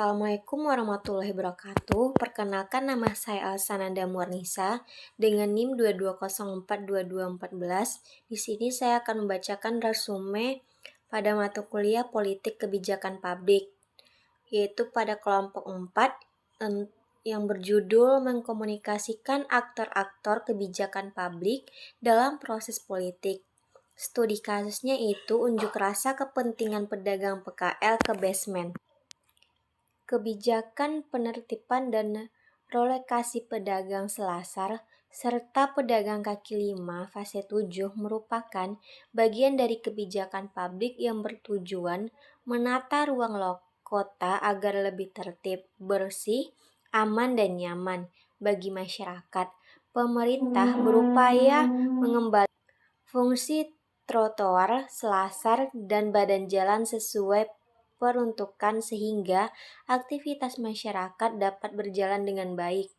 Assalamualaikum warahmatullahi wabarakatuh. Perkenalkan, nama saya Alsananda Murnisa dengan NIM 22042214. Di sini saya akan membacakan resume pada mata kuliah Politik Kebijakan Publik, yaitu pada kelompok 4 yang berjudul mengkomunikasikan aktor-aktor kebijakan publik dalam proses politik. Studi kasusnya itu unjuk rasa kepentingan pedagang PKL ke basement. Kebijakan penertiban dan relokasi pedagang selasar serta pedagang kaki lima fase 7 merupakan bagian dari kebijakan publik yang bertujuan menata ruang kota agar lebih tertib, bersih, aman, dan nyaman bagi masyarakat. Pemerintah berupaya mengembalikan fungsi trotoar, selasar, dan badan jalan sesuai peruntukan sehingga aktivitas masyarakat dapat berjalan dengan baik.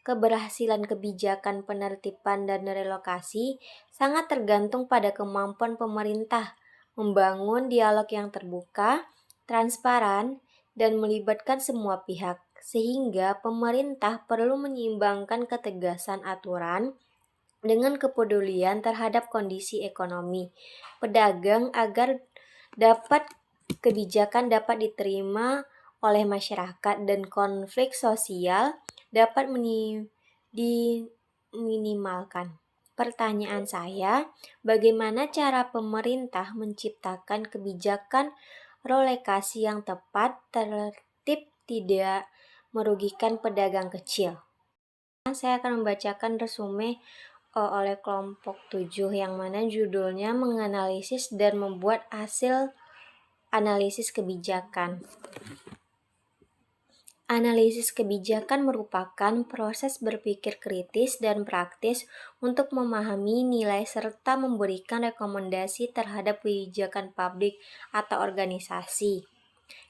Keberhasilan kebijakan penertiban dan relokasi sangat tergantung pada kemampuan pemerintah membangun dialog yang terbuka, transparan, dan melibatkan semua pihak, sehingga pemerintah perlu menyeimbangkan ketegasan aturan dengan kepedulian terhadap kondisi ekonomi pedagang agar kebijakan dapat diterima oleh masyarakat dan konflik sosial dapat diminimalkan. Pertanyaan saya, bagaimana cara pemerintah menciptakan kebijakan relokasi yang tepat, tertib, tidak merugikan pedagang kecil? Saya akan membacakan resume oleh kelompok 7 yang mana judulnya menganalisis dan membuat hasil analisis kebijakan. Analisis kebijakan merupakan proses berpikir kritis dan praktis untuk memahami nilai serta memberikan rekomendasi terhadap kebijakan publik atau organisasi.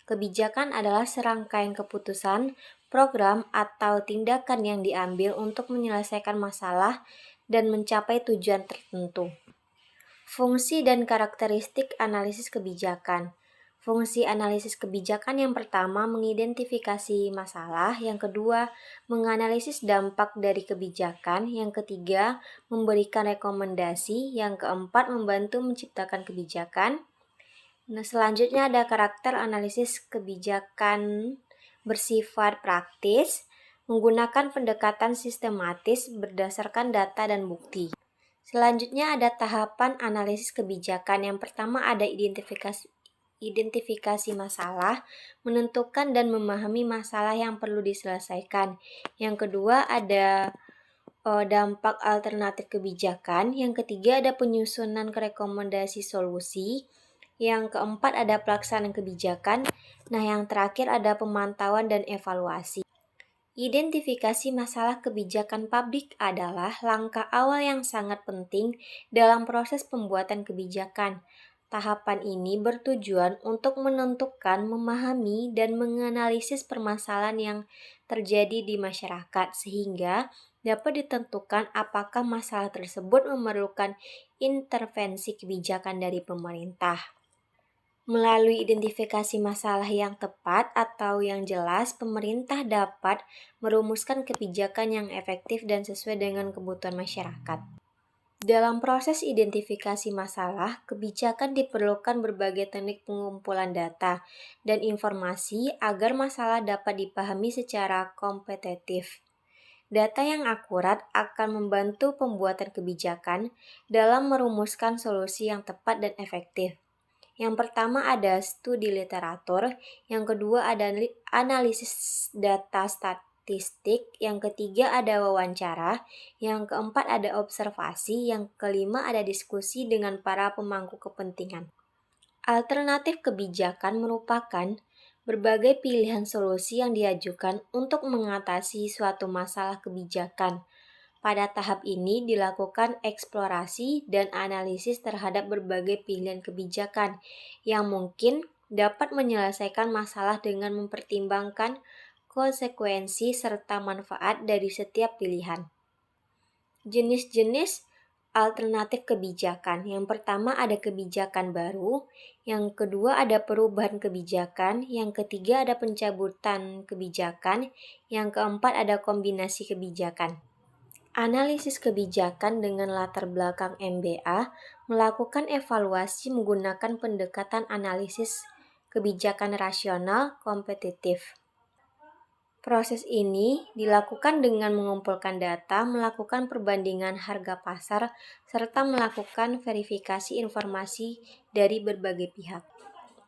Kebijakan adalah serangkaian keputusan, program, atau tindakan yang diambil untuk menyelesaikan masalah dan mencapai tujuan tertentu. Fungsi dan karakteristik analisis kebijakan. Fungsi analisis kebijakan yang pertama mengidentifikasi masalah, yang kedua menganalisis dampak dari kebijakan, yang ketiga memberikan rekomendasi, yang keempat membantu menciptakan kebijakan. Selanjutnya ada karakter analisis kebijakan bersifat praktis, menggunakan pendekatan sistematis berdasarkan data dan bukti. Selanjutnya ada tahapan analisis kebijakan. Yang pertama ada identifikasi masalah, menentukan dan memahami masalah yang perlu diselesaikan. Yang kedua ada dampak alternatif kebijakan. Yang ketiga ada penyusunan rekomendasi solusi. Yang keempat ada pelaksanaan kebijakan. Nah, yang terakhir ada pemantauan dan evaluasi. Identifikasi masalah kebijakan publik adalah langkah awal yang sangat penting dalam proses pembuatan kebijakan. Tahapan ini bertujuan untuk menentukan, memahami, dan menganalisis permasalahan yang terjadi di masyarakat sehingga dapat ditentukan apakah masalah tersebut memerlukan intervensi kebijakan dari pemerintah. Melalui identifikasi masalah yang tepat atau yang jelas, pemerintah dapat merumuskan kebijakan yang efektif dan sesuai dengan kebutuhan masyarakat. Dalam proses identifikasi masalah, kebijakan diperlukan berbagai teknik pengumpulan data dan informasi agar masalah dapat dipahami secara kompetitif. Data yang akurat akan membantu pembuatan kebijakan dalam merumuskan solusi yang tepat dan efektif. Yang pertama ada studi literatur, yang kedua ada analisis data statistik, yang ketiga ada wawancara, yang keempat ada observasi, yang kelima ada diskusi dengan para pemangku kepentingan. Alternatif kebijakan merupakan berbagai pilihan solusi yang diajukan untuk mengatasi suatu masalah kebijakan. Pada tahap ini dilakukan eksplorasi dan analisis terhadap berbagai pilihan kebijakan yang mungkin dapat menyelesaikan masalah dengan mempertimbangkan konsekuensi serta manfaat dari setiap pilihan. Jenis-jenis alternatif kebijakan. Yang pertama ada kebijakan baru, yang kedua ada perubahan kebijakan, yang ketiga ada pencabutan kebijakan, yang keempat ada kombinasi kebijakan. Analisis kebijakan dengan latar belakang MBA melakukan evaluasi menggunakan pendekatan analisis kebijakan rasional kompetitif. Proses ini dilakukan dengan mengumpulkan data, melakukan perbandingan harga pasar, serta melakukan verifikasi informasi dari berbagai pihak.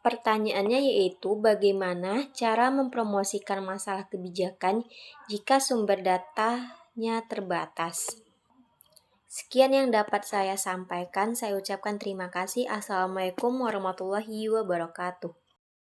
Pertanyaannya yaitu bagaimana cara mempromosikan masalah kebijakan jika sumber datanya terbatas. Sekian yang dapat saya sampaikan. Saya ucapkan terima kasih. Assalamualaikum warahmatullahi wabarakatuh.